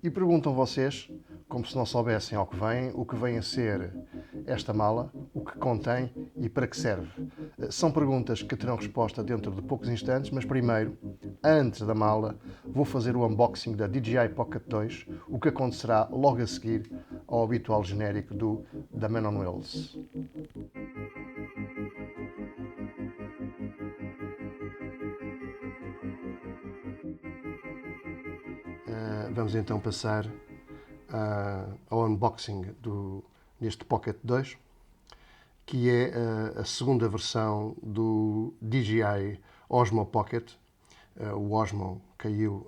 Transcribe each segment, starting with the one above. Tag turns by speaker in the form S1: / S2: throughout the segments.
S1: E perguntam vocês, como se não soubessem ao que vem, o que vem a ser esta mala, o que contém e para que serve. São perguntas que terão resposta dentro de poucos instantes, mas primeiro, antes da mala, vou fazer o unboxing da DJI Pocket 2, o que acontecerá logo a seguir ao habitual genérico da Man on Wheels. Vamos então passar ao unboxing deste Pocket 2, que é a segunda versão do DJI Osmo Pocket. O Osmo caiu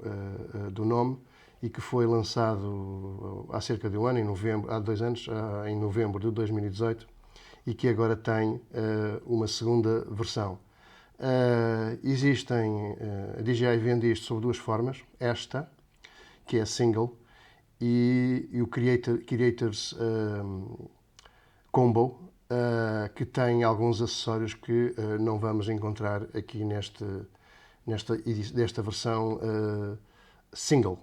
S1: do nome e que foi lançado há cerca de um ano, há 2 anos, em novembro de 2018, e que agora tem uma segunda versão. A DJI vende isto sob duas formas. Esta, que é single, e o Creators Combo, que tem alguns acessórios que não vamos encontrar aqui desta versão single.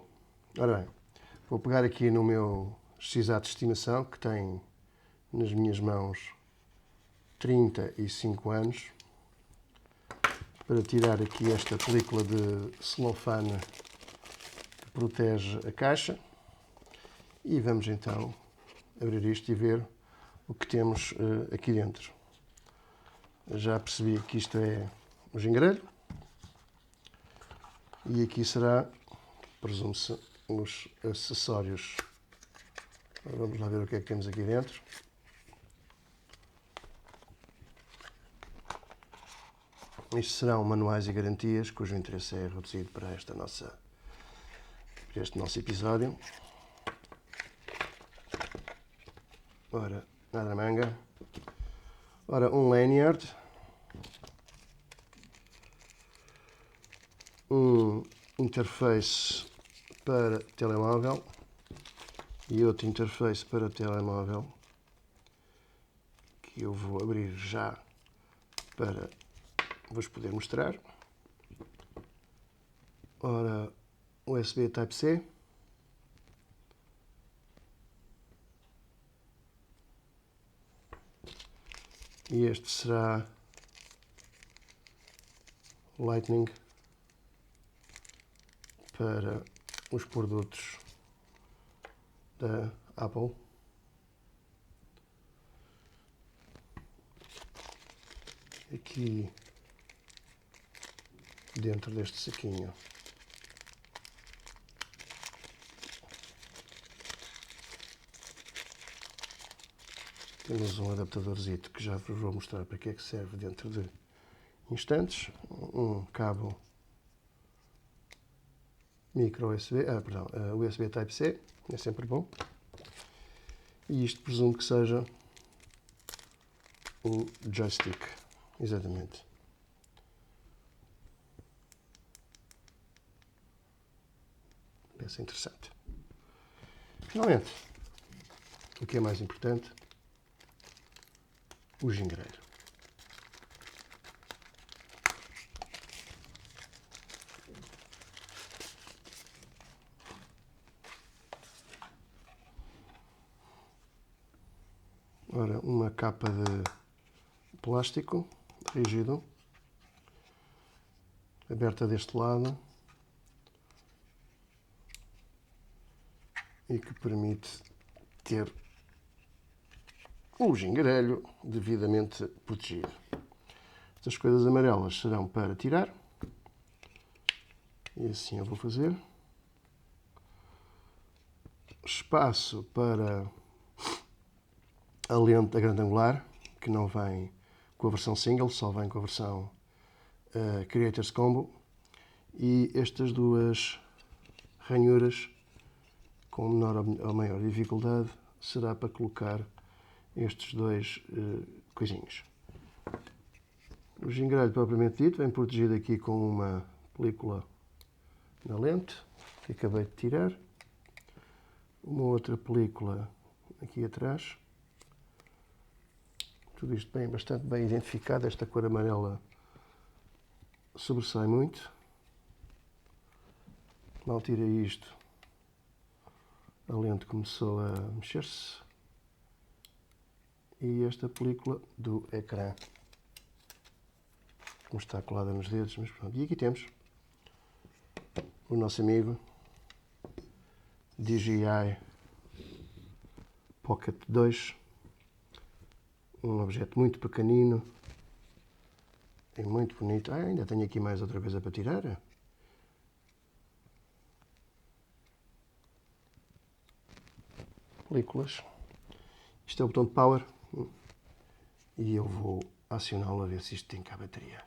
S1: Ora bem, vou pegar aqui no meu XA de estimação, que tem nas minhas mãos 35 anos, para tirar aqui esta película de celofane que protege a caixa, e vamos então abrir isto e ver o que temos aqui dentro. Já percebi que isto é o gingrelho, e aqui será, presume-se, os acessórios. Vamos lá ver o que é que temos aqui dentro. Isto serão manuais e garantias, cujo interesse é reduzido para este nosso episódio. Ora, nada na manga. Ora, um lanyard, um interface para telemóvel e outro interface para telemóvel, que eu vou abrir já para vos poder mostrar. Ora, USB Type-C. E este será Lightning para os produtos da Apple. Aqui dentro deste saquinho temos um adaptadorzito que já vos vou mostrar para que é que serve dentro de instantes. Um cabo micro USB, USB Type-C, é sempre bom. E isto presumo que seja o joystick, exatamente. Peça interessante. Finalmente, o que é mais importante, o gingrelho. Ora, uma capa de plástico rígido, aberta deste lado, e que permite ter o gingrelho devidamente protegido. Estas coisas amarelas serão para tirar, e assim eu vou fazer. Espaço para a lente a grande angular, que não vem com a versão single, só vem com a versão Creators Combo. E estas duas ranhuras, com menor ou maior dificuldade, será para colocar estes dois coisinhos. O gingrelho propriamente dito vem protegido aqui com uma película na lente, que acabei de tirar. Uma outra película aqui atrás. Tudo isto bastante bem identificado. Esta cor amarela sobressai muito. Mal tirei isto, A lente começou a mexer-se. E esta película do ecrã, como está colada nos dedos, mas pronto. E aqui temos o nosso amigo DJI Pocket 2, um objeto muito pequenino e muito bonito. Ainda tenho aqui mais outra coisa para tirar. Películas. Isto é o botão de power e eu vou acioná-lo a ver se isto tem cá bateria.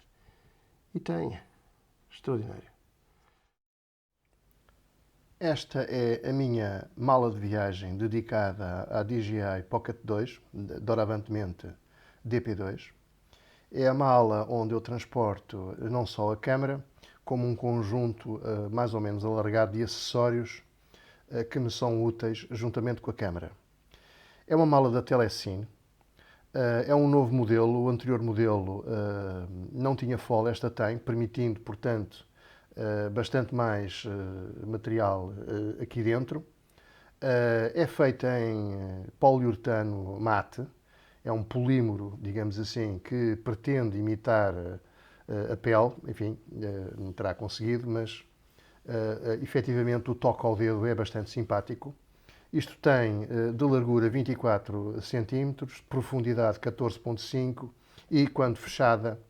S1: E tem. Extraordinário. Esta é a minha mala de viagem dedicada à DJI Pocket 2, doravantemente DP2. É a mala onde eu transporto não só a câmera, como um conjunto mais ou menos alargado de acessórios que me são úteis juntamente com a câmera. É uma mala da Telecine. É um novo modelo, o anterior modelo não tinha folha, esta tem, permitindo, portanto, bastante mais material aqui dentro. É feita em poliuretano mate, é um polímero, digamos assim, que pretende imitar a pele, enfim, não terá conseguido, mas efetivamente o toque ao dedo é bastante simpático. Isto tem de largura 24 cm, profundidade 14,5 e quando fechada,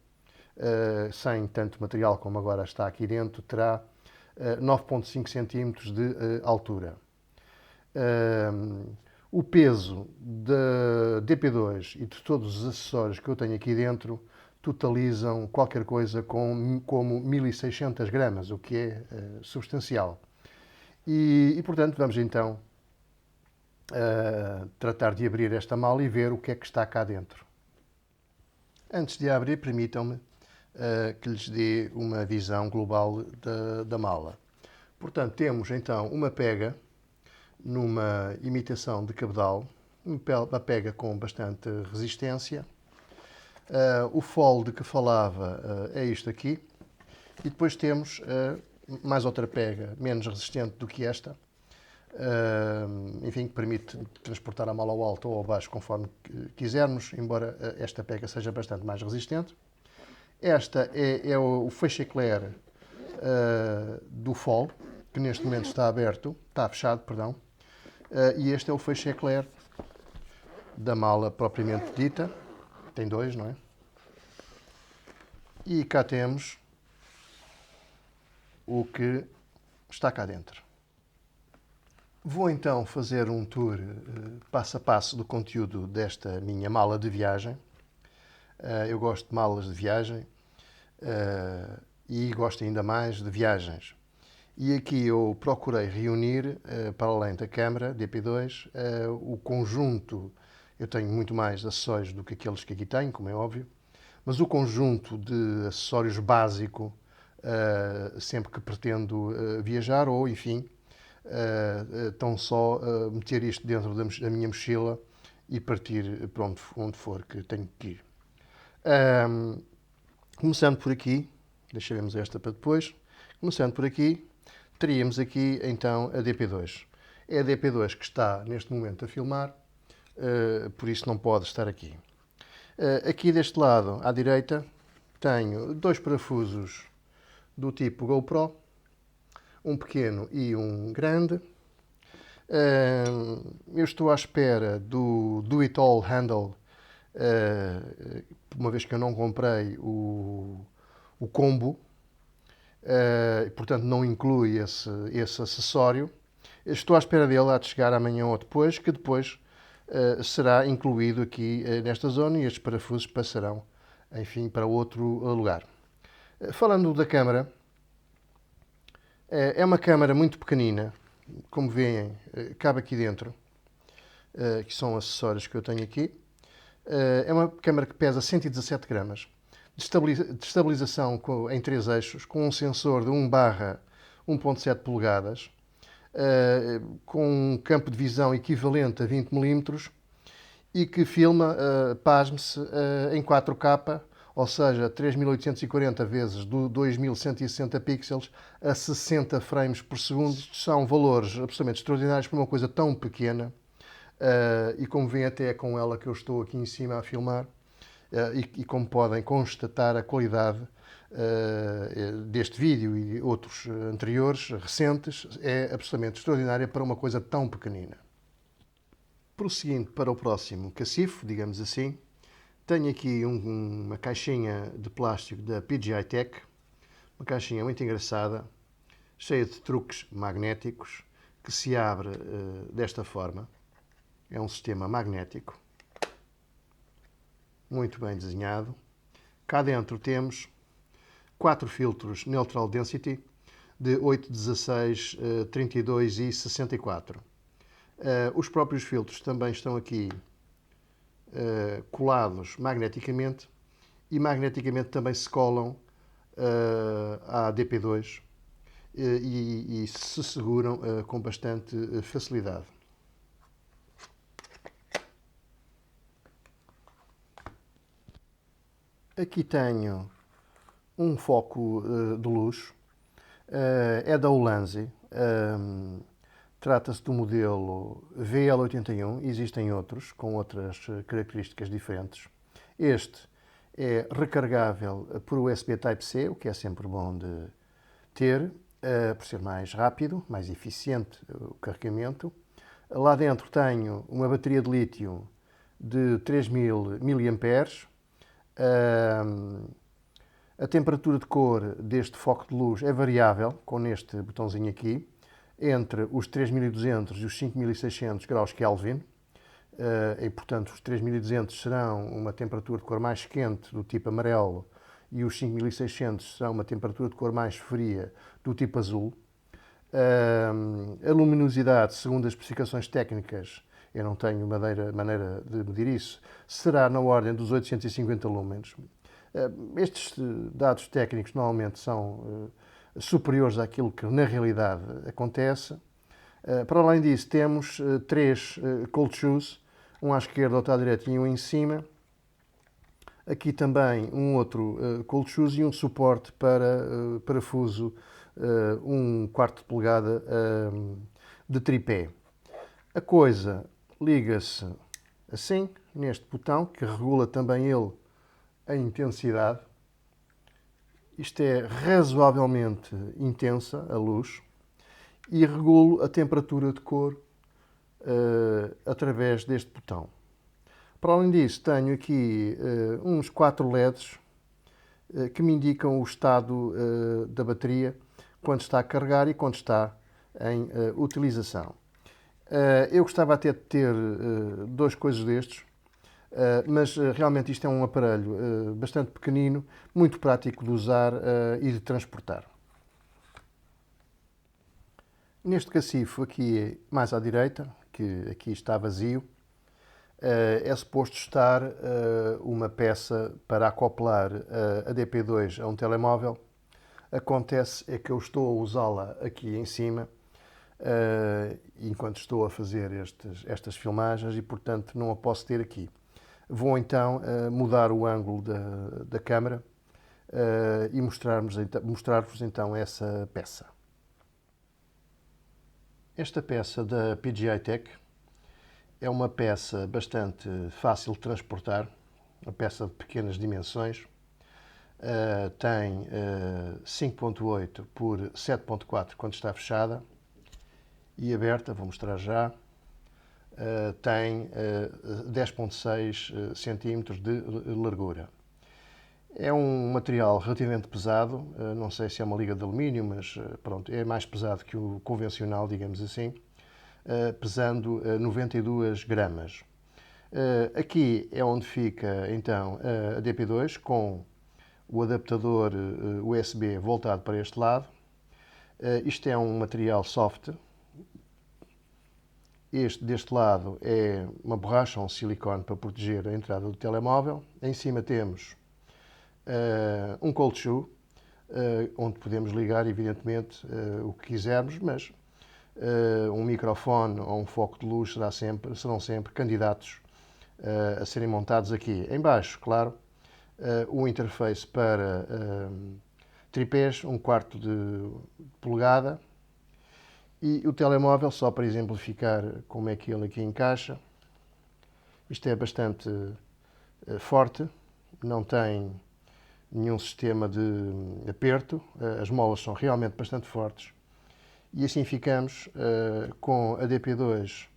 S1: sem tanto material como agora está aqui dentro, terá 9,5 cm de altura. O peso da DP2 e de todos os acessórios que eu tenho aqui dentro totalizam qualquer coisa como 1600 gramas, o que é substancial. E portanto, vamos então tratar de abrir esta mala e ver o que é que está cá dentro. Antes de abrir, permitam-me que lhes dê uma visão global da mala. Portanto, temos então uma pega numa imitação de cabedal, uma pega com bastante resistência. O fole de que falava é isto aqui. E depois temos mais outra pega, menos resistente do que esta, enfim, que permite transportar a mala ao alto ou ao baixo, conforme quisermos, embora esta pega seja bastante mais resistente. Esta é o feixe-eclair do fole, que neste momento está fechado, perdão. E este é o feixe-eclair da mala propriamente dita. Tem dois, não é? E cá temos o que está cá dentro. Vou então fazer um tour passo a passo do conteúdo desta minha mala de viagem. Eu gosto de malas de viagem e gosto ainda mais de viagens. E aqui eu procurei reunir, para além da câmera DP2, o conjunto. Eu tenho muito mais acessórios do que aqueles que aqui tenho, como é óbvio, mas o conjunto de acessórios básico sempre que pretendo viajar ou, enfim, tão só meter isto dentro da minha mochila e partir para onde for que tenho que ir. Começando por aqui, deixaremos esta para depois. Começando por aqui, teríamos aqui então a DP2. É a DP2 que está neste momento a filmar, por isso não pode estar aqui. Aqui deste lado, à direita, tenho dois parafusos do tipo GoPro, um pequeno e um grande. Eu estou à espera do Do It All Handle, uma vez que eu não comprei o combo, portanto não inclui esse acessório. Estou à espera dele, há de chegar amanhã ou depois, que depois será incluído aqui nesta zona e estes parafusos passarão, enfim, para outro lugar. Falando da câmara, é uma câmara muito pequenina, como veem, cabe aqui dentro, que são acessórios que eu tenho aqui. É uma câmara que pesa 117 gramas, de estabilização em 3 eixos, com um sensor de 1/1.7 polegadas, com um campo de visão equivalente a 20 mm e que filma, pasme-se, em 4K ou seja, 3840 vezes 2160 pixels a 60 frames por segundo. São valores absolutamente extraordinários para uma coisa tão pequena. E como veem, até é com ela que eu estou aqui em cima a filmar. E como podem constatar, a qualidade deste vídeo e outros anteriores, recentes, é absolutamente extraordinária para uma coisa tão pequenina. Prosseguindo para o próximo cacifo, digamos assim, tenho aqui uma caixinha de plástico da PGI Tech, uma caixinha muito engraçada, cheia de truques magnéticos, que se abre desta forma. É um sistema magnético, muito bem desenhado. Cá dentro temos 4 filtros Neutral Density de 8, 16, 32 e 64. Os próprios filtros também estão aqui colados magneticamente e magneticamente também se colam à DP2 e se seguram com bastante facilidade. Aqui tenho um foco de luz, é da Ulanzi, trata-se do modelo VL81, existem outros com outras características diferentes. Este é recargável por USB Type-C, o que é sempre bom de ter, por ser mais rápido, mais eficiente o carregamento. Lá dentro tenho uma bateria de lítio de 3000 mAh. A temperatura de cor deste foco de luz é variável, com este botãozinho aqui, entre os 3200 e os 5600 graus Kelvin. E, portanto, os 3200 serão uma temperatura de cor mais quente, do tipo amarelo, e os 5600 serão uma temperatura de cor mais fria, do tipo azul. A luminosidade, segundo as especificações técnicas, eu não tenho maneira de medir isso, será na ordem dos 850 lumens. Estes dados técnicos normalmente são superiores àquilo que na realidade acontece. Para além disso, temos 3 cold shoes, um à esquerda, outro à direita e um em cima. Aqui também um outro cold shoes e um suporte para parafuso 1/4 de polegada de tripé. A coisa liga-se assim, neste botão, que regula também ele a intensidade. Isto é razoavelmente intensa, a luz, e regulo a temperatura de cor através deste botão. Para além disso, tenho aqui uns 4 LEDs que me indicam o estado da bateria, quando está a carregar e quando está em utilização. Eu gostava até de ter 2 coisas destes, mas realmente isto é um aparelho bastante pequenino, muito prático de usar e de transportar. Neste cacifo aqui mais à direita, que aqui está vazio, é suposto estar uma peça para acoplar a DP2 a um telemóvel. Acontece é que eu estou a usá-la aqui em cima, enquanto estou a fazer estas filmagens e, portanto, não a posso ter aqui. Vou então mudar o ângulo da câmera e mostrar-vos então essa peça. Esta peça da PGI Tech é uma peça bastante fácil de transportar, uma peça de pequenas dimensões. Tem 5.8 por 7.4 quando está fechada e aberta, vou mostrar já. Tem 10.6 cm de largura. É um material relativamente pesado, não sei se é uma liga de alumínio, mas pronto, é mais pesado que o convencional, digamos assim, pesando 92 gramas. Aqui é onde fica então a DP2 com o adaptador USB voltado para este lado. Isto é um material soft. Deste lado é uma borracha, um silicone para proteger a entrada do telemóvel. Em cima temos um cold shoe, onde podemos ligar, evidentemente, o que quisermos, mas um microfone ou um foco de luz serão sempre candidatos a serem montados aqui. Em baixo, claro, o interface para tripés, 1/4 de polegada, e o telemóvel, só para exemplificar como é que ele aqui encaixa. Isto é bastante forte, não tem nenhum sistema de aperto, as molas são realmente bastante fortes, e assim ficamos com a DP2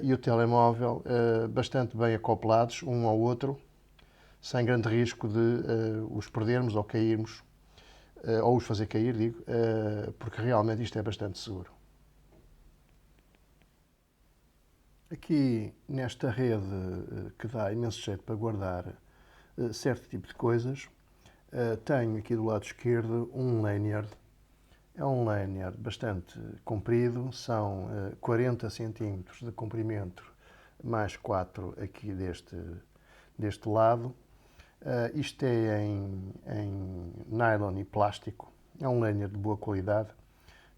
S1: e o telemóvel bastante bem acoplados um ao outro, sem grande risco de os perdermos ou cairmos, ou os fazer cair, digo, porque realmente isto é bastante seguro. Aqui nesta rede que dá imenso jeito para guardar certo tipo de coisas, tenho aqui do lado esquerdo um lanyard. É um lanyard bastante comprido, são 40 cm de comprimento, mais 4 aqui deste lado. Isto é em nylon e plástico. É um lanyard de boa qualidade.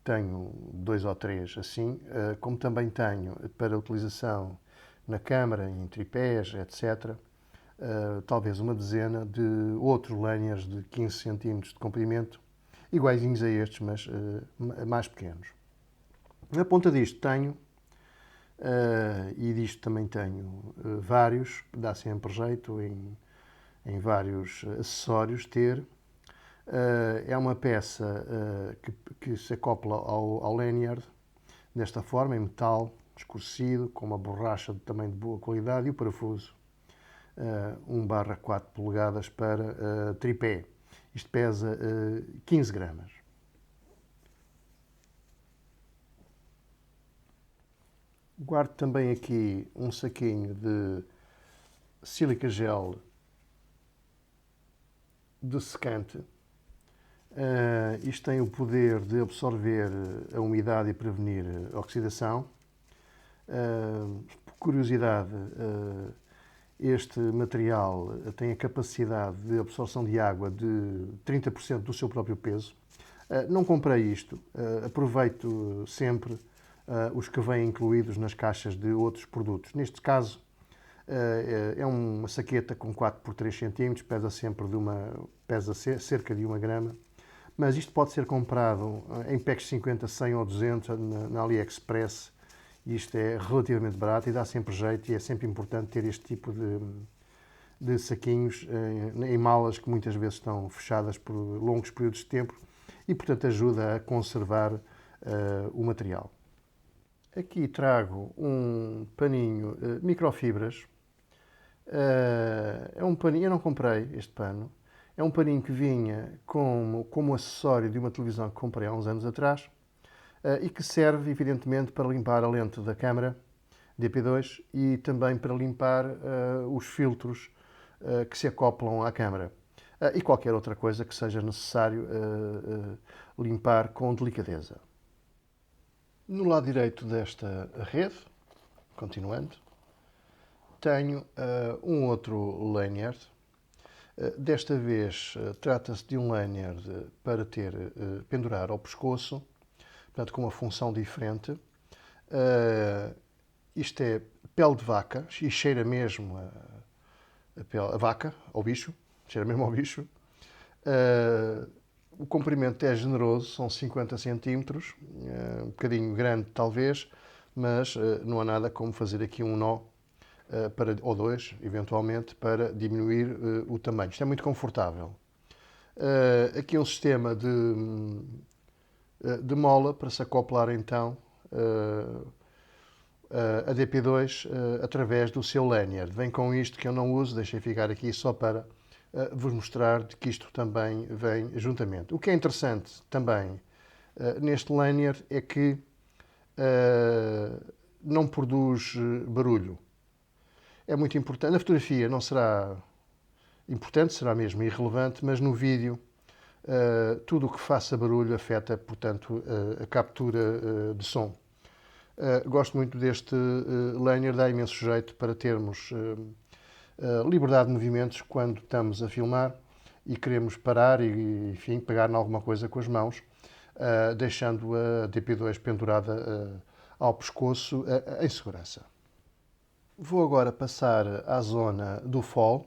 S1: Tenho 2 ou 3 assim, como também tenho para utilização na câmara, em tripés, etc. Talvez uma dezena de outros lanyards de 15 cm de comprimento, iguaizinhos a estes, mas mais pequenos. Na ponta disto tenho, e disto também tenho vários, dá sempre jeito em vários acessórios ter. É uma peça que se acopla ao lanyard desta forma, em metal, escurecido, com uma borracha também de boa qualidade, e o parafuso 1/4 polegadas para tripé. Isto pesa 15 gramas. Guardo também aqui um saquinho de sílica gel de secante. Isto tem o poder de absorver a umidade e prevenir a oxidação. Por curiosidade, este material tem a capacidade de absorção de água de 30% do seu próprio peso. Não comprei isto, aproveito sempre os que vêm incluídos nas caixas de outros produtos. Neste caso, é uma saqueta com 4 por 3 cm, pesa cerca de 1 grama, mas isto pode ser comprado em packs 50, 100 ou 200 na AliExpress. Isto é relativamente barato e dá sempre jeito, e é sempre importante ter este tipo de saquinhos em malas que muitas vezes estão fechadas por longos períodos de tempo e, portanto, ajuda a conservar o material. Aqui trago um paninho microfibras. É um paninho, eu não comprei este pano. É um paninho que vinha como acessório de uma televisão que comprei há uns anos atrás e que serve, evidentemente, para limpar a lente da câmara DP2 e também para limpar os filtros que se acoplam à câmara e qualquer outra coisa que seja necessário limpar com delicadeza. No lado direito desta rede, continuando, tenho um outro lanyard. Desta vez trata-se de um lanyard para pendurar ao pescoço, portanto com uma função diferente. Isto é pele de vaca e cheira mesmo a vaca, ao bicho, cheira mesmo ao bicho. O comprimento é generoso, são 50 cm, um bocadinho grande talvez, mas não há nada como fazer aqui um nó, ou dois, eventualmente, para diminuir o tamanho. Isto é muito confortável. Aqui um sistema de mola para se acoplar então a DP2 através do seu lanyard. Vem com isto que eu não uso, deixei ficar aqui só para vos mostrar que isto também vem juntamente. O que é interessante também neste lanyard é que não produz barulho. É muito importante. Na fotografia não será importante, será mesmo irrelevante, mas no vídeo tudo o que faça barulho afeta, portanto, a captura de som. Gosto muito deste lanyard, dá imenso jeito para termos liberdade de movimentos quando estamos a filmar e queremos parar e, enfim, pegar em alguma coisa com as mãos, deixando a DP2 pendurada ao pescoço em segurança. Vou agora passar à zona do fall.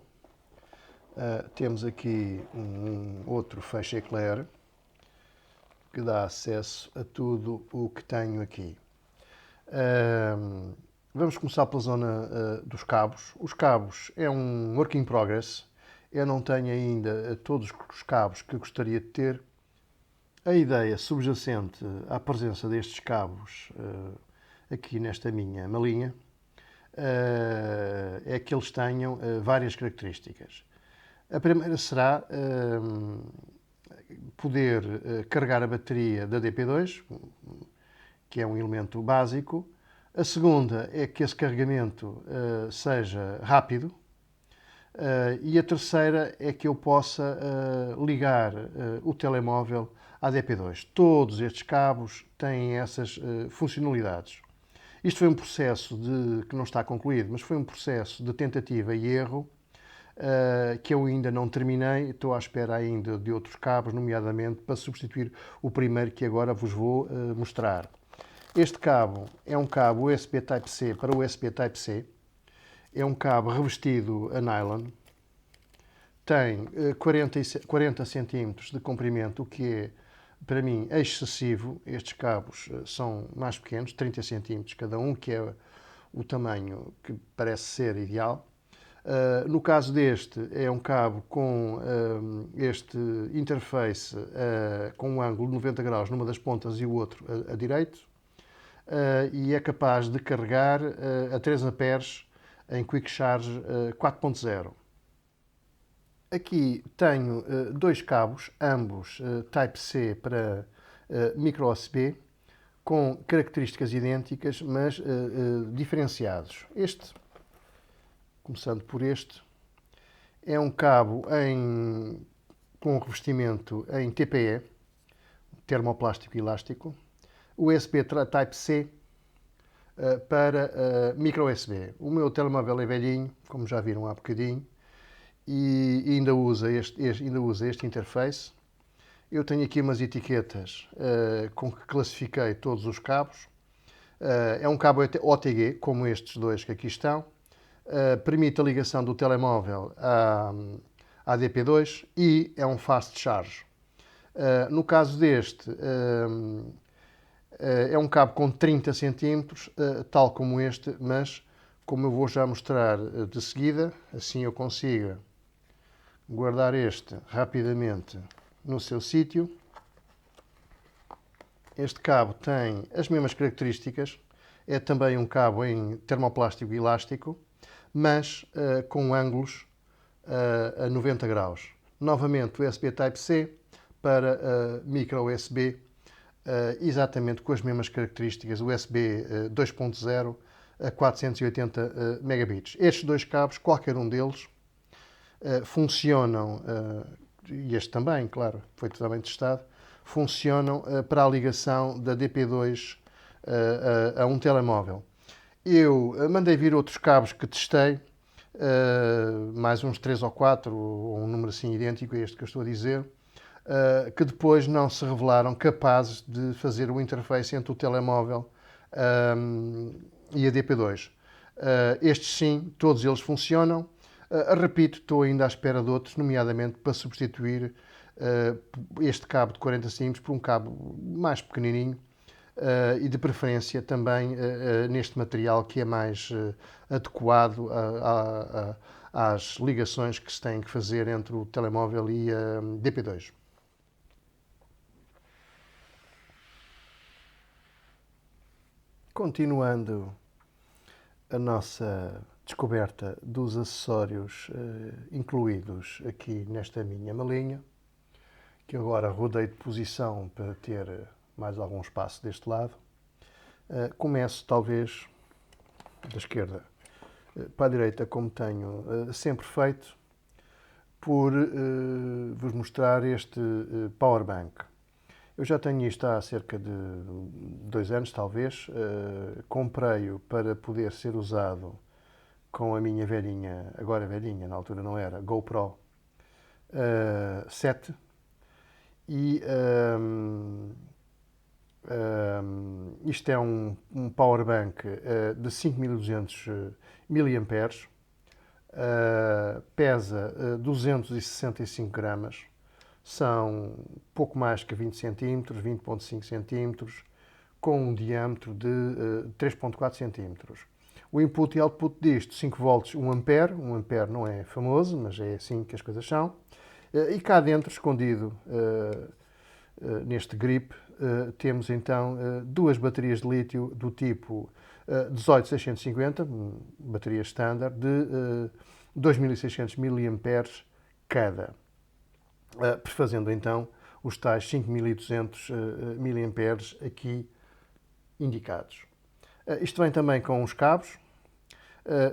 S1: Temos aqui um outro feixe eclair que dá acesso a tudo o que tenho aqui. Vamos começar pela zona dos cabos. Os cabos é um work in progress. Eu não tenho ainda todos os cabos que gostaria de ter. A ideia subjacente à presença destes cabos aqui nesta minha malinha é que eles tenham várias características. A primeira será poder carregar a bateria da DP2, que é um elemento básico. A segunda é que esse carregamento seja rápido. E a terceira é que eu possa ligar o telemóvel à DP2. Todos estes cabos têm essas funcionalidades. Isto foi um processo que não está concluído, mas foi um processo de tentativa e erro que eu ainda não terminei. Estou à espera ainda de outros cabos, nomeadamente para substituir o primeiro que agora vos vou mostrar. Este cabo é um cabo USB Type-C para USB Type-C. É um cabo revestido a nylon. Tem 40 centímetros de comprimento, o que é, para mim, excessivo. Estes cabos são mais pequenos, 30 centímetros cada um, que é o tamanho que parece ser ideal. No caso deste, é um cabo com este interface com um ângulo de 90 graus numa das pontas e o outro a direito. E é capaz de carregar a 3 amperes em Quick Charge 4.0. Aqui tenho dois cabos, ambos Type-C para micro USB, com características idênticas, mas diferenciados. Este, começando por este, é um cabo com revestimento em TPE, termoplástico elástico, USB Type-C para micro USB. O meu telemóvel é velhinho, como já viram há bocadinho, e ainda usa este interface. Eu tenho aqui umas etiquetas com que classifiquei todos os cabos. É um cabo OTG, como estes dois que aqui estão. Permite a ligação do telemóvel à DP2 e é um fast charge. No caso deste, é um cabo com 30 centímetros, tal como este, mas como eu vou já mostrar de seguida, assim eu consigo guardar este rapidamente no seu sítio. Este cabo tem as mesmas características, é também um cabo em termoplástico elástico, mas com ângulos a 90 graus. Novamente USB Type-C para micro USB, exatamente com as mesmas características, USB 2.0 a 480 megabits. Estes dois cabos, qualquer um deles, funcionam, e este também, claro, foi totalmente testado, funcionam para a ligação da DP2 a um telemóvel. Eu mandei vir outros cabos que testei, mais uns 3 ou 4, ou um número assim idêntico a este que eu estou a dizer, que depois não se revelaram capazes de fazer o interface entre o telemóvel e a DP2. Estes sim, todos eles funcionam. Repito, estou ainda à espera de outros, nomeadamente para substituir este cabo de 40 cm por um cabo mais pequenininho e de preferência também neste material que é mais adequado às ligações que se têm que fazer entre o telemóvel e a DP2. Continuando a nossa descoberta dos acessórios incluídos aqui nesta minha malinha, que agora rodei de posição para ter mais algum espaço deste lado. Começo talvez da esquerda para a direita, como tenho sempre feito, por vos mostrar este power bank. Eu já tenho isto há cerca de 2 anos, talvez. Comprei-o para poder ser usado com a minha velhinha, agora velhinha, na altura não era, GoPro 7. E isto é um power bank de 5200 mAh.
S2: pesa 265 gramas, são pouco mais que 20 centímetros, 20,5 centímetros, com um diâmetro de 3,4 centímetros. O input e output disto, 5 volts, 1 ampere. 1 ampere não é famoso, mas é assim que as coisas são. E cá dentro, escondido neste grip, temos então duas baterias de lítio do tipo 18650, bateria standard, de 2600 mAh cada, prefazendo então os tais 5200 mAh aqui indicados. Isto vem também com os cabos.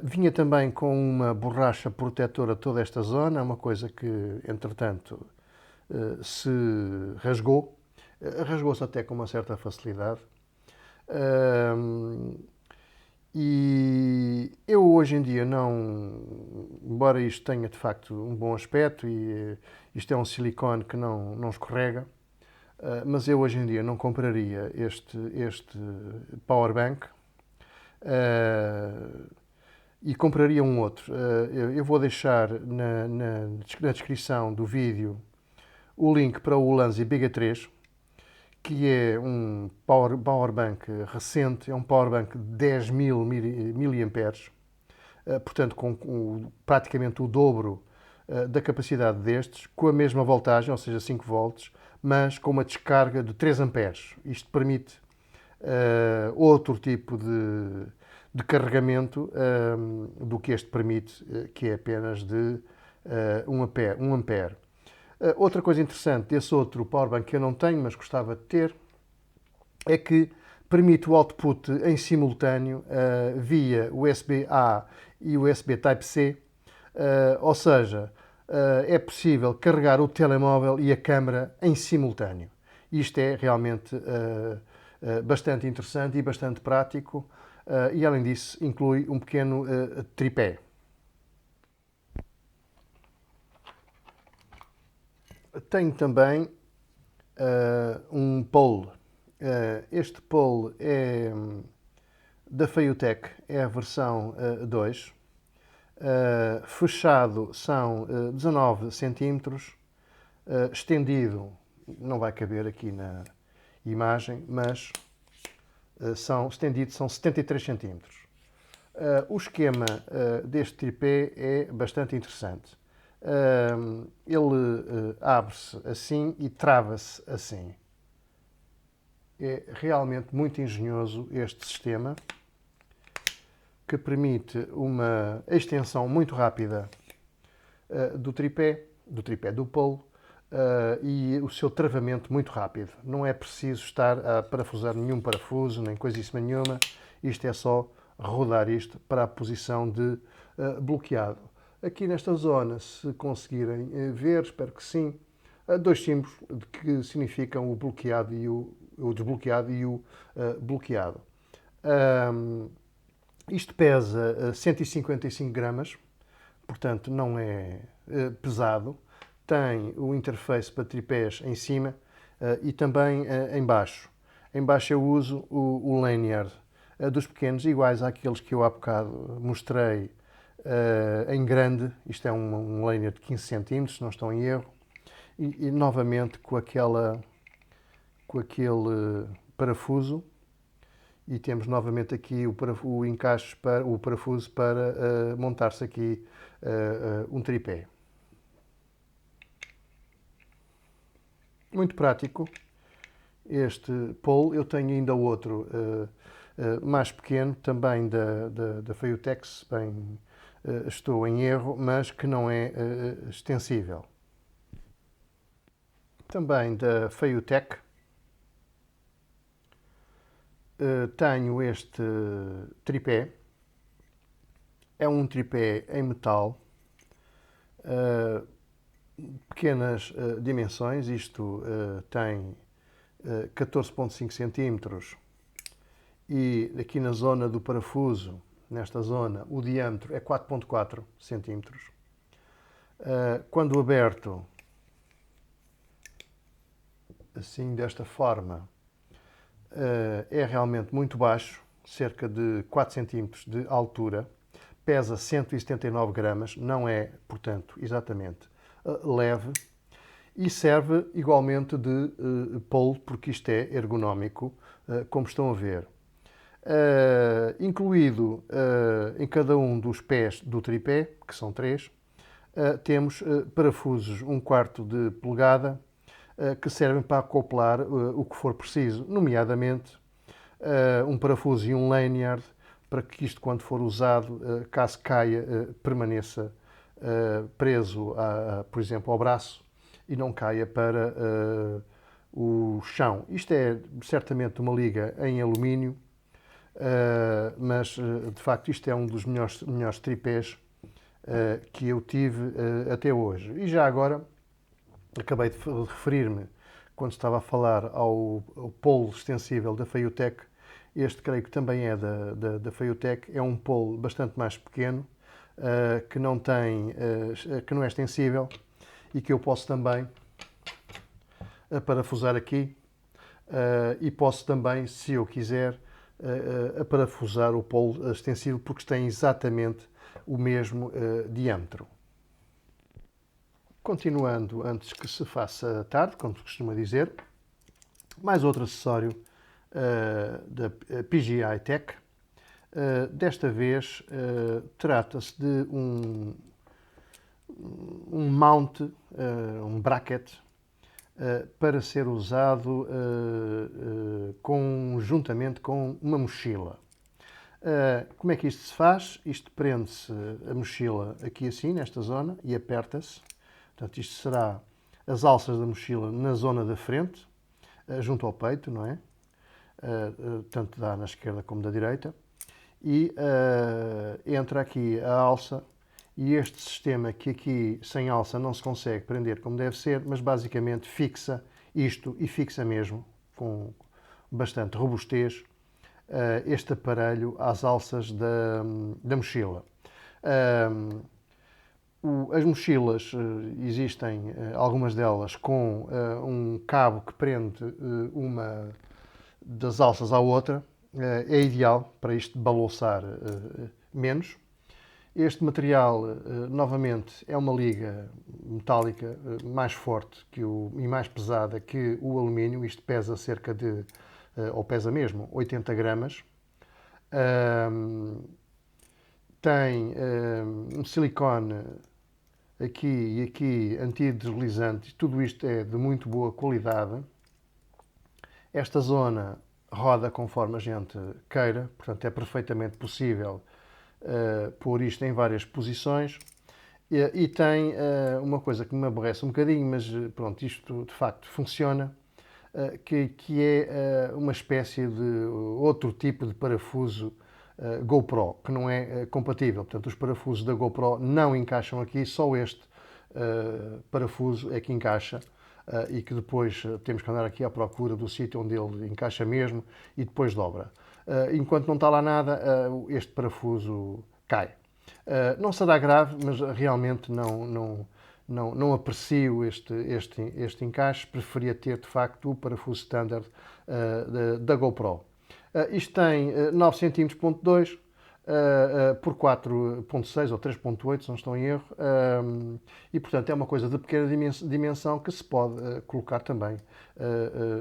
S2: Vinha também com uma borracha protetora toda esta zona, uma coisa que, entretanto, se rasgou. Rasgou-se até com uma certa facilidade. E eu hoje em dia não, embora isto tenha de facto um bom aspecto e isto é um silicone que não escorrega, mas eu hoje em dia não compraria este power bank e compraria um outro. Eu vou deixar na descrição do vídeo o link para o Ulanzi Biga 3, que é um power bank recente, é um power bank de 10.000 miliamperes, portanto com praticamente o dobro da capacidade destes, com a mesma voltagem, ou seja, 5 volts, mas com uma descarga de 3 amperes. Isto permite outro tipo de carregamento do que este permite, que é apenas de 1 ampere. Outra coisa interessante desse outro powerbank que eu não tenho, mas gostava de ter, é que permite o output em simultâneo via USB-A e USB Type-C, ou seja, é possível carregar o telemóvel e a câmera em simultâneo. Isto é realmente bastante interessante e bastante prático, e além disso inclui um pequeno tripé. Tenho também um pole. Este pole é da Feiyutech, é a versão 2. Fechado são 19 centímetros, estendido, não vai caber aqui na imagem, mas estendido são 73 centímetros. O esquema deste tripé é bastante interessante. Ele abre-se assim e trava-se assim. É realmente muito engenhoso este sistema, que permite uma extensão muito rápida do tripé do pole, e o seu travamento muito rápido. Não é preciso estar a parafusar nenhum parafuso, nem coisíssima nenhuma. Isto é só rodar isto para a posição de bloqueado. Aqui nesta zona, se conseguirem ver, espero que sim, dois símbolos que significam o bloqueado e o desbloqueado e o bloqueado. Isto pesa 155 gramas, portanto não é pesado. Tem o interface para tripés em cima e também em baixo. Em baixo eu uso o lanyard dos pequenos, iguais àqueles que eu há bocado mostrei em grande. Isto é um lanyard de 15 cm, se não estou em erro. E novamente com aquele parafuso. E temos novamente aqui o encaixe para o parafuso para montar-se aqui um tripé. Muito prático este pole. Eu tenho ainda outro mais pequeno, também da Feiyutech, se bem estou em erro, mas que não é extensível. Também da Feiyutech tenho este tripé. É um tripé em metal, pequenas dimensões. Isto tem 14,5 centímetros e aqui na zona do parafuso, nesta zona, o diâmetro é 4,4 centímetros. Quando aberto assim, desta forma, é realmente muito baixo, cerca de 4 centímetros de altura. pesa 179 gramas, não é, portanto, exatamente leve, e serve igualmente de pole, porque isto é ergonómico, como estão a ver. Incluído em cada um dos pés do tripé, que são 3, temos parafusos 1/4 de polegada, que servem para acoplar o que for preciso, nomeadamente um parafuso e um lanyard, para que isto, quando for usado, caso caia, permaneça preso, por exemplo, ao braço e não caia para o chão. Isto é certamente uma liga em alumínio, mas de facto isto é um dos melhores tripés que eu tive até hoje. E já agora, acabei de referir-me, quando estava a falar ao pole extensível da Feiutec. Este creio que também é da Feiutec. É um pole bastante mais pequeno, que não que não é extensível e que eu posso também parafusar aqui, e posso também, se eu quiser, parafusar o pole extensível, porque tem exatamente o mesmo diâmetro. Continuando, antes que se faça tarde, como se costuma dizer, mais outro acessório da PGI Tech. Desta vez trata-se de um mount, um bracket, para ser usado conjuntamente com uma mochila. Como é que isto se faz? Isto prende-se a mochila aqui assim, nesta zona, e aperta-se. Portanto, isto será as alças da mochila na zona da frente, junto ao peito, não é? Tanto dá na esquerda como da direita. E entra aqui a alça, e este sistema, que aqui sem alça não se consegue prender como deve ser, mas basicamente fixa isto, e fixa mesmo, com bastante robustez, este aparelho às alças da mochila. As mochilas existem, algumas delas, com um cabo que prende uma das alças à outra. É ideal para isto balouçar menos. Este material, novamente, é uma liga metálica mais forte e mais pesada que o alumínio. Isto pesa cerca de, ou pesa mesmo, 80 gramas. Tem um silicone aqui e aqui antideslizante. Tudo isto é de muito boa qualidade. Esta zona roda conforme a gente queira, portanto é perfeitamente possível pôr isto em várias posições. E tem uma coisa que me aborrece um bocadinho, mas pronto, isto de facto funciona, que é uma espécie de outro tipo de parafuso GoPro, que não é compatível. Portanto, os parafusos da GoPro não encaixam aqui, só este parafuso é que encaixa. E que depois temos que andar aqui à procura do sítio onde ele encaixa mesmo e depois dobra. Enquanto não está lá nada, este parafuso cai. Não será grave, mas realmente não aprecio este encaixe. Preferia ter, de facto, o parafuso standard da GoPro. Isto tem 9 cm.2 por 4.6 ou 3.8, se não estou em erro, e portanto é uma coisa de pequena dimensão que se pode colocar também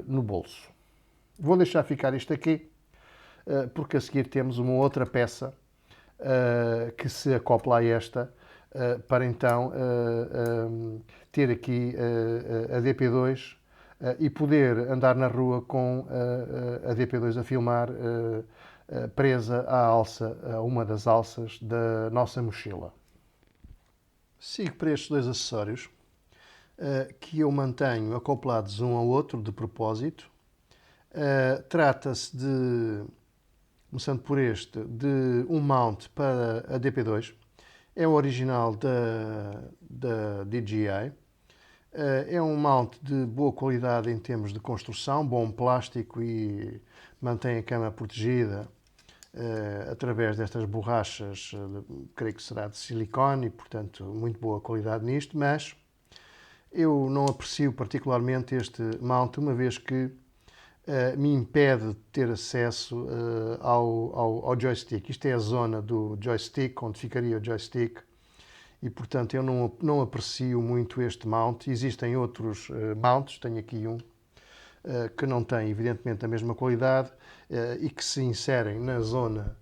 S2: no bolso. Vou deixar ficar isto aqui, porque a seguir temos uma outra peça que se acopla a esta, para então ter aqui a DP2 e poder andar na rua com a DP2 a filmar, presa à alça, a uma das alças da nossa mochila. Sigo para estes dois acessórios, que eu mantenho acoplados um ao outro de propósito. Trata-se de, começando por este, de um mount para a DP2. É o original da DJI. É um mount de boa qualidade em termos de construção, bom plástico, e mantém a cama protegida através destas borrachas, creio que será de silicone, e portanto muito boa qualidade nisto, mas eu não aprecio particularmente este mount, uma vez que me impede de ter acesso ao joystick. Isto é a zona do joystick, onde ficaria o joystick, e portanto eu não aprecio muito este mount. Existem outros mounts, tenho aqui um, que não tem evidentemente a mesma qualidade e que se inserem na zona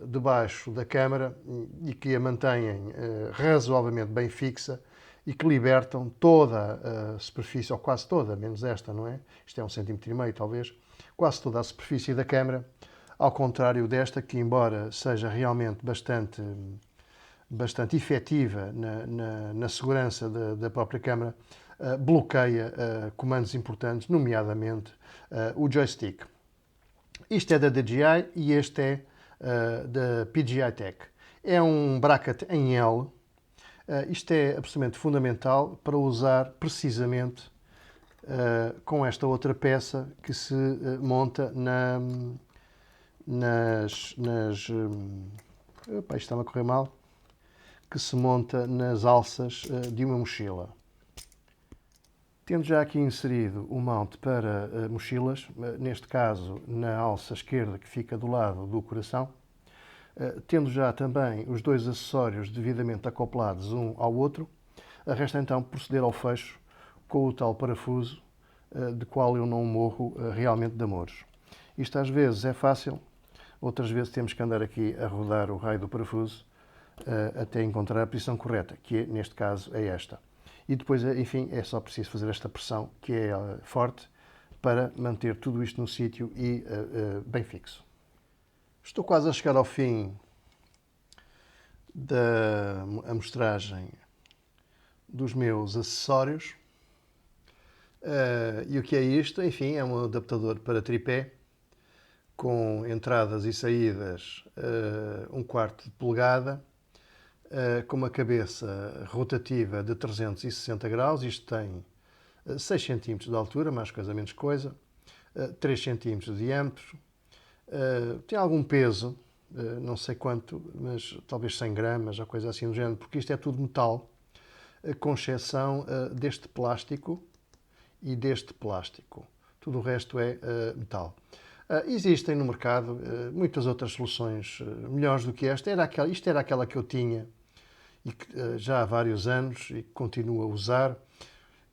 S2: debaixo da câmara e que a mantêm razoavelmente bem fixa e que libertam toda a superfície, ou quase toda, menos esta, não é? Isto é 1,5 cm talvez, quase toda a superfície da câmara, ao contrário desta, que embora seja realmente bastante efetiva na segurança da própria câmara, bloqueia comandos importantes, nomeadamente o joystick. Isto é da DJI e este é da PGI Tech. É um bracket em L. Isto é absolutamente fundamental para usar precisamente com esta outra peça que se monta isto está-me a correr mal. Que se monta nas alças de uma mochila. Tendo já aqui inserido o mount para mochilas, neste caso na alça esquerda que fica do lado do coração, tendo já também os dois acessórios devidamente acoplados um ao outro, resta então proceder ao fecho com o tal parafuso de qual eu não morro realmente de amores. Isto às vezes é fácil, outras vezes temos que andar aqui a rodar o raio do parafuso até encontrar a posição correta, que neste caso é esta. E depois, enfim, é só preciso fazer esta pressão, que é forte, para manter tudo isto no sítio e bem fixo. Estou quase a chegar ao fim da amostragem dos meus acessórios. E o que é isto? Enfim, é um adaptador para tripé, com entradas e saídas 1/4 de polegada, com uma cabeça rotativa de 360 graus. Isto tem 6 cm de altura, mais coisa menos coisa, 3 cm de diâmetro, tem algum peso, não sei quanto, mas talvez 100 gramas ou coisa assim do género, porque isto é tudo metal, com exceção deste plástico e deste plástico. Tudo o resto é metal. Existem no mercado muitas outras soluções melhores do que esta. Isto era aquela que eu tinha e que, já há vários anos e que continuo a usar.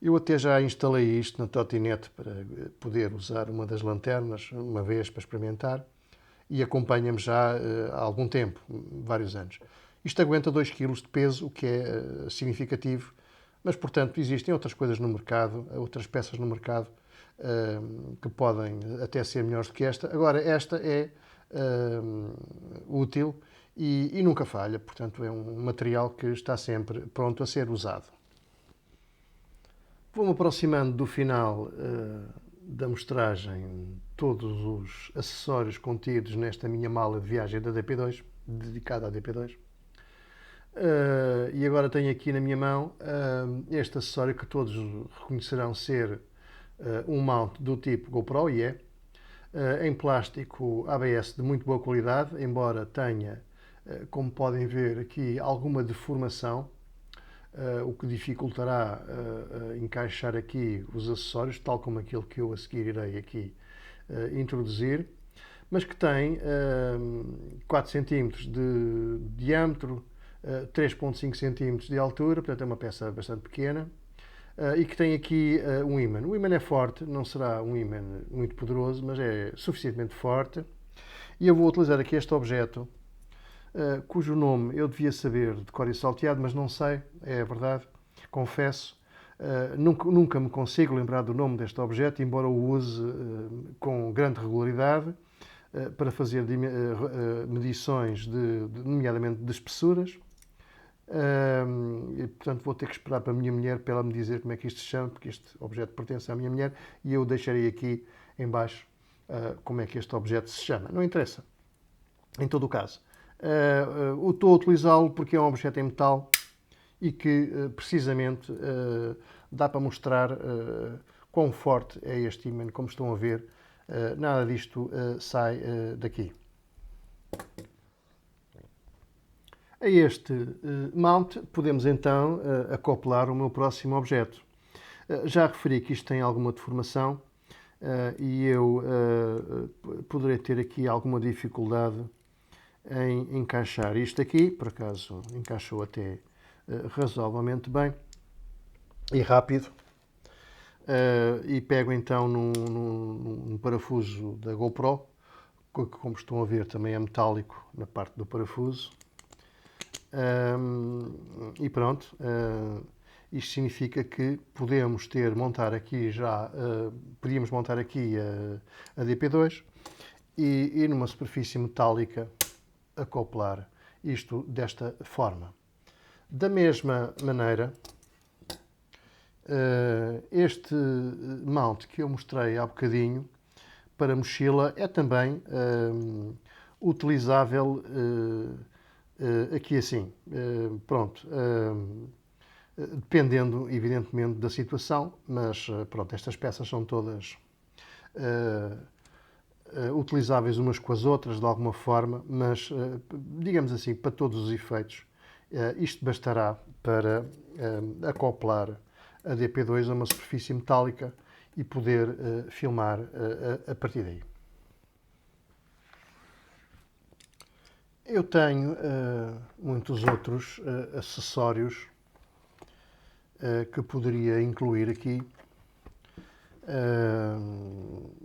S2: Eu até já instalei isto na trotinete para poder usar uma das lanternas uma vez para experimentar e acompanha-me já há algum tempo, vários anos. Isto aguenta 2 kg de peso, o que é significativo, mas portanto existem outras coisas no mercado, outras peças no mercado que podem até ser melhores do que esta. Agora, esta é útil e nunca falha, portanto é um material que está sempre pronto a ser usado. Vou-me aproximando do final da mostragem, todos os acessórios contidos nesta minha mala de viagem da DP2, dedicada à DP2. E agora tenho aqui na minha mão este acessório que todos reconhecerão ser um mount do tipo GoPro, e é em plástico ABS de muito boa qualidade, embora tenha, como podem ver aqui, alguma deformação, o que dificultará encaixar aqui os acessórios, tal como aquele que eu a seguir irei aqui introduzir, mas que tem 4 cm de diâmetro, 3,5 cm de altura, portanto é uma peça bastante pequena, e que tem aqui um ímã. O ímã é forte, não será um ímã muito poderoso, mas é suficientemente forte. E eu vou utilizar aqui este objeto, cujo nome eu devia saber de cor e salteado, mas não sei, é a verdade, confesso. Nunca me consigo lembrar do nome deste objeto, embora o use com grande regularidade para fazer medições, nomeadamente de espessuras. E, portanto, vou ter que esperar para a minha mulher para ela me dizer como é que isto se chama, porque este objeto pertence à minha mulher, e eu deixarei aqui em baixo como é que este objeto se chama. Não interessa, em todo o caso. Estou a utilizá-lo porque é um objeto em metal e que, precisamente, dá para mostrar quão forte é este ímã. Como estão a ver, nada disto sai daqui. A este mount podemos então acoplar o meu próximo objeto. Já referi que isto tem alguma deformação e eu poderei ter aqui alguma dificuldade em encaixar isto aqui. Por acaso encaixou até razoavelmente bem e rápido. E pego então num parafuso da GoPro, que, como estão a ver, também é metálico na parte do parafuso. E pronto, isto significa que podemos montar aqui já, podíamos montar aqui a DP2 e numa superfície metálica acoplar isto desta forma. Da mesma maneira, este mount que eu mostrei há bocadinho para mochila é também utilizável aqui assim. Pronto. Dependendo, evidentemente, da situação, mas pronto, estas peças são todas utilizáveis umas com as outras de alguma forma, mas digamos assim, para todos os efeitos, isto bastará para acoplar a DP2 a uma superfície metálica e poder filmar a partir daí. Eu tenho muitos outros acessórios que poderia incluir aqui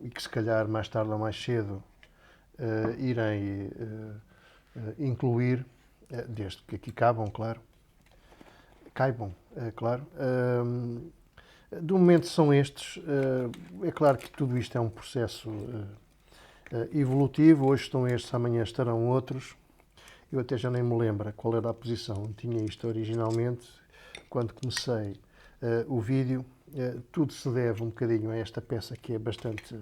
S2: e que se calhar mais tarde ou mais cedo irei incluir, desde que aqui caibam, claro. Claro. De momento são estes. É claro que tudo isto é um processo evolutivo. Hoje estão estes, amanhã estarão outros. Eu até já nem me lembro qual era a posição onde tinha isto originalmente. Quando comecei o vídeo, tudo se deve um bocadinho a esta peça que é bastante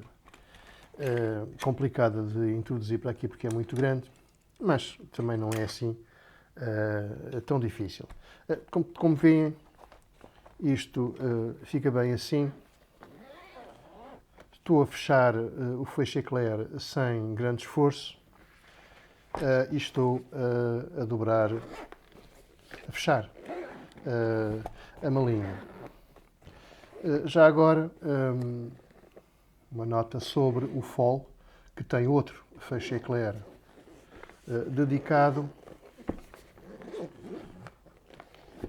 S2: complicada de introduzir para aqui porque é muito grande, mas também não é assim tão difícil. Como veem, isto fica bem assim. Estou a fechar o feixe eclair sem grande esforço e estou a dobrar, a fechar a malinha. Já agora, uma nota sobre o FOL, que tem outro feixe eclair dedicado,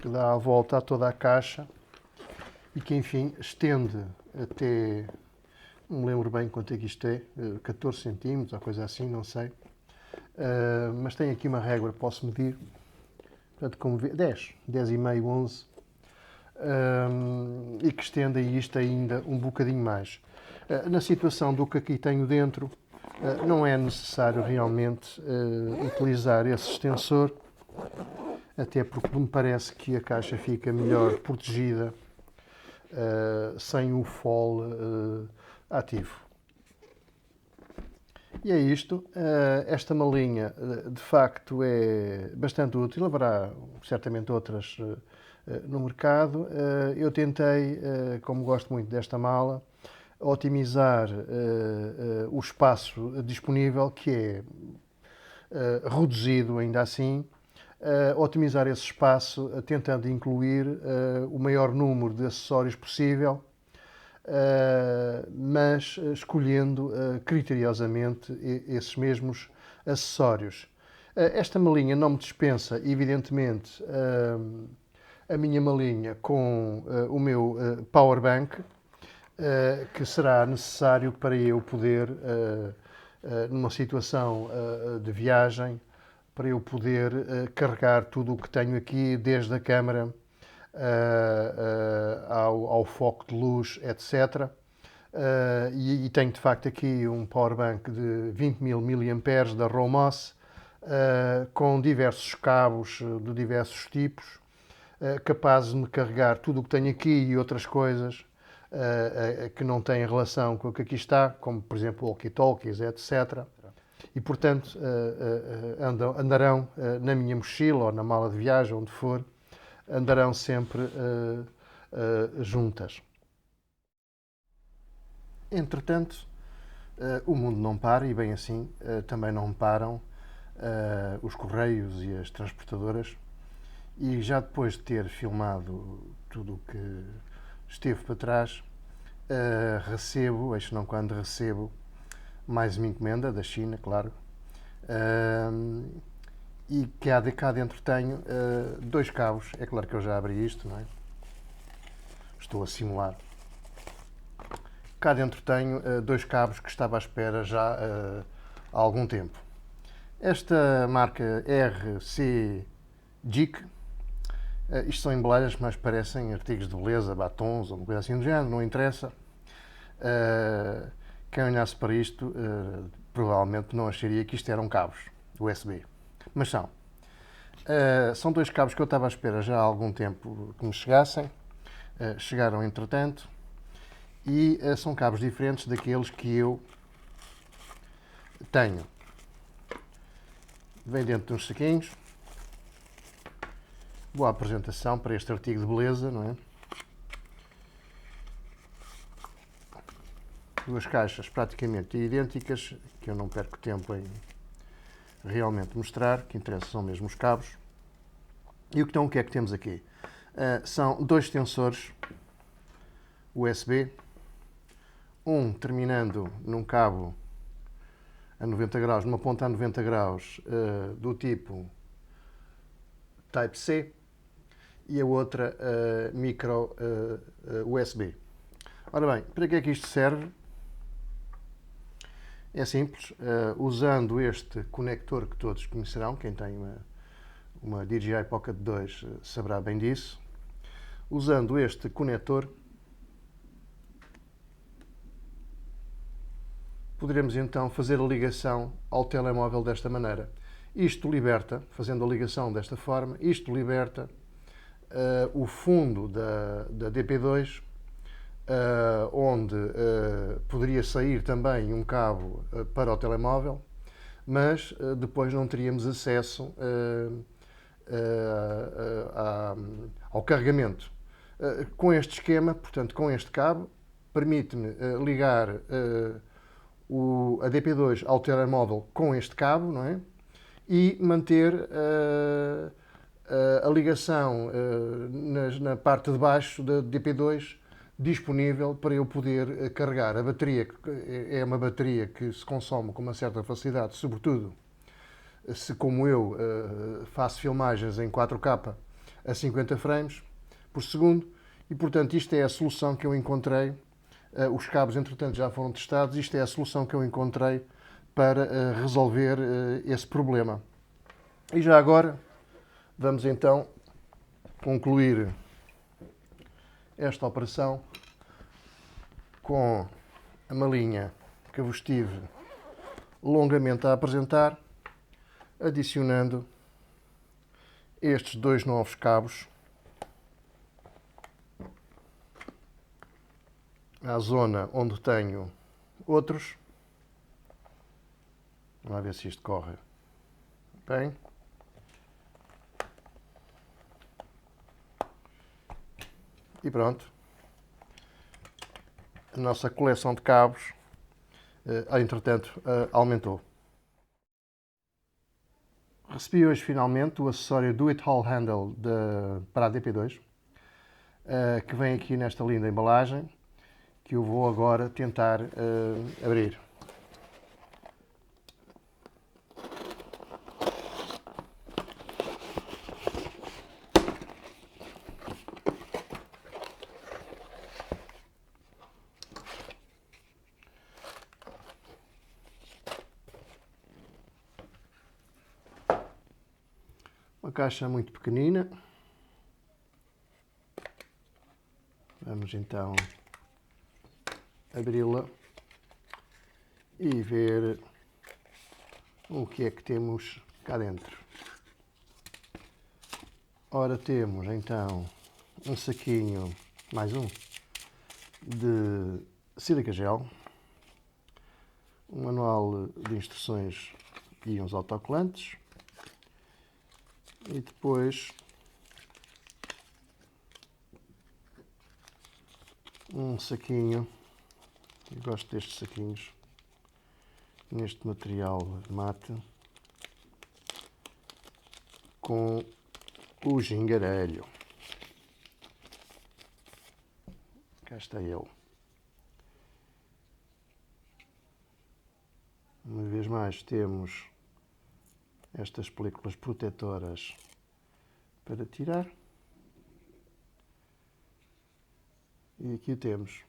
S2: que dá a volta a toda a caixa e que, enfim, estende até, não me lembro bem quanto é que isto é, 14 centímetros ou coisa assim, não sei. Mas tem aqui uma régua, posso medir. Portanto, como vê, 10,5, 11. E que estenda isto ainda um bocadinho mais. Na situação do que aqui tenho dentro, não é necessário realmente utilizar esse extensor, até porque me parece que a caixa fica melhor protegida sem o FOL ativo. E é isto. Esta malinha, de facto, é bastante útil. Haverá certamente outras no mercado. Eu tentei, como gosto muito desta mala, otimizar o espaço disponível, que é reduzido ainda assim. Otimizar esse espaço, tentando incluir o maior número de acessórios possível, mas escolhendo criteriosamente esses mesmos acessórios. Esta malinha não me dispensa, evidentemente, a minha malinha com o meu power bank, que será necessário para eu poder, numa situação de viagem, para eu poder carregar tudo o que tenho aqui, desde a câmara ao foco de luz, etc. E tenho de facto aqui um powerbank de 20.000 mAh da Romos, com diversos cabos de diversos tipos, capazes de me carregar tudo o que tenho aqui e outras coisas que não têm relação com o que aqui está, como por exemplo walkie-talkies, etc. E portanto andarão na minha mochila ou na mala de viagem, onde for, andarão sempre juntas. Entretanto, o mundo não para, e bem assim, também não param os correios e as transportadoras. E já depois de ter filmado tudo o que esteve para trás, recebo, este não quando recebo, mais uma encomenda da China, claro. E cá dentro tenho dois cabos. É claro que eu já abri isto, não é? Estou a simular. Cá dentro tenho dois cabos que estava à espera já há algum tempo. Esta marca RC GIC, isto são embalagens que mais parecem artigos de beleza, batons ou uma coisa assim do género, não interessa. Quem olhasse para isto provavelmente não acharia que isto eram cabos USB. Mas são. São dois cabos que eu estava à espera já há algum tempo que me chegassem. Chegaram entretanto. E são cabos diferentes daqueles que eu tenho. Vem dentro de uns saquinhos. Boa apresentação para este artigo de beleza, não é? Duas caixas praticamente idênticas, que eu não perco tempo em realmente mostrar, que interessa são mesmo os cabos. E o que é que temos aqui? São dois extensores USB, um terminando num cabo a 90 graus, numa ponta a 90 graus do tipo Type-C e a outra micro USB. Ora bem, para que é que isto serve? É simples, usando este conector que todos conhecerão, quem tem uma DJI Pocket 2 saberá bem disso. Usando este conector, poderemos então fazer a ligação ao telemóvel desta maneira. Isto liberta, fazendo a ligação desta forma, isto liberta o fundo da DP2, onde poderia sair também um cabo para o telemóvel, mas depois não teríamos acesso ao carregamento. Com este esquema, portanto, com este cabo, permite-me ligar a DP2 ao telemóvel com este cabo, não é? E manter a ligação na parte de baixo da DP2 disponível para eu poder carregar. A bateria é uma bateria que se consome com uma certa facilidade, sobretudo se, como eu, faço filmagens em 4K a 50 frames por segundo, e portanto isto é a solução que eu encontrei. Os cabos, entretanto, já foram testados. Isto é a solução que eu encontrei para resolver esse problema. E já agora, vamos então concluir esta operação com a malinha que vos estive longamente a apresentar, adicionando estes dois novos cabos à zona onde tenho outros. Vamos lá ver se isto corre bem. E pronto. A nossa coleção de cabos, entretanto, aumentou. Recebi hoje finalmente o acessório Do It All Handle para a DP2, que vem aqui nesta linda embalagem, que eu vou agora tentar abrir. Uma caixa muito pequenina. Vamos então abri-la e ver o que é que temos cá dentro. Ora, temos então um saquinho, mais um, de sílica gel, um manual de instruções e uns autocolantes, e depois um saquinho. Eu gosto destes saquinhos neste material mate com o gingarelho. Cá está ele. vez mais temos estas películas protetoras para tirar. E aqui o temos.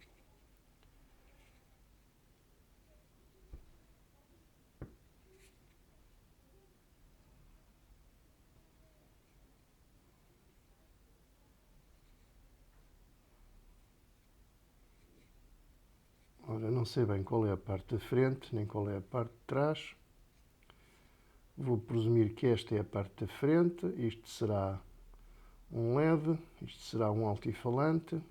S2: Ora, não sei bem qual é a parte da frente, nem qual é a parte de trás. Vou presumir que esta é a parte da frente. Isto será um LED, isto será um altifalante.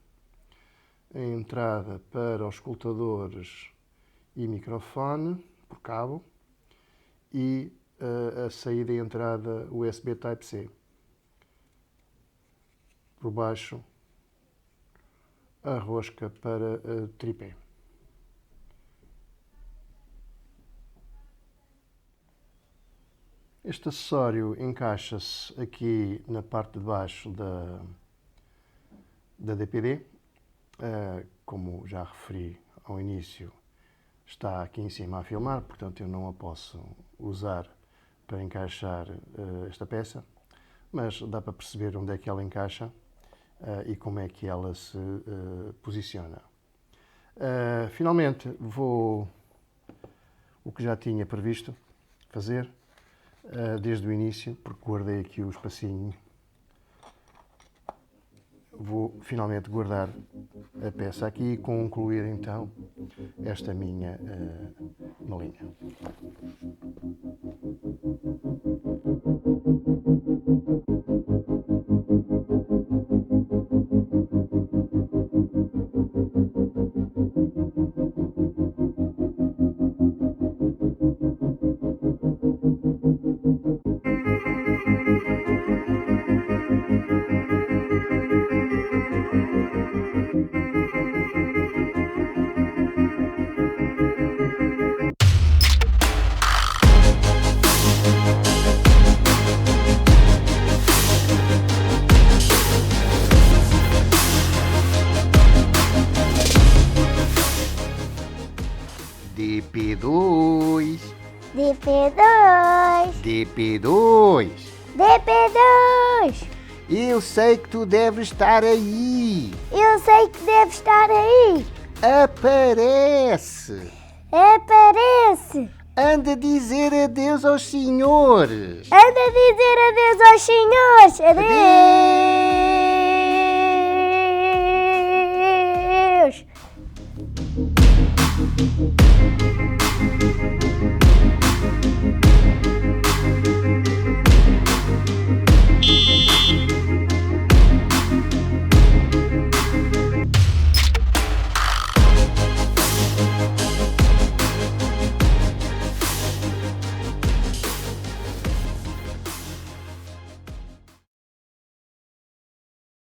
S2: A entrada para os escutadores e microfone, por cabo. E a saída e entrada USB Type-C. Por baixo, a rosca para tripé. Este acessório encaixa-se aqui na parte de baixo da DPD. Como já referi ao início, está aqui em cima a filmar, portanto eu não a posso usar para encaixar esta peça, mas dá para perceber onde é que ela encaixa e como é que ela se posiciona. Finalmente vou, o que já tinha previsto fazer, desde o início, porque guardei aqui o espacinho, vou finalmente guardar a peça aqui e concluir então esta minha malinha. DP2,
S3: DP2,
S2: DP2,
S3: DP2,
S2: eu sei que tu deves estar aí,
S3: eu sei que deve estar aí.
S2: aparece,
S3: Aparece,
S2: anda dizer adeus aos senhores.
S3: anda dizer adeus aos senhores. Adeus.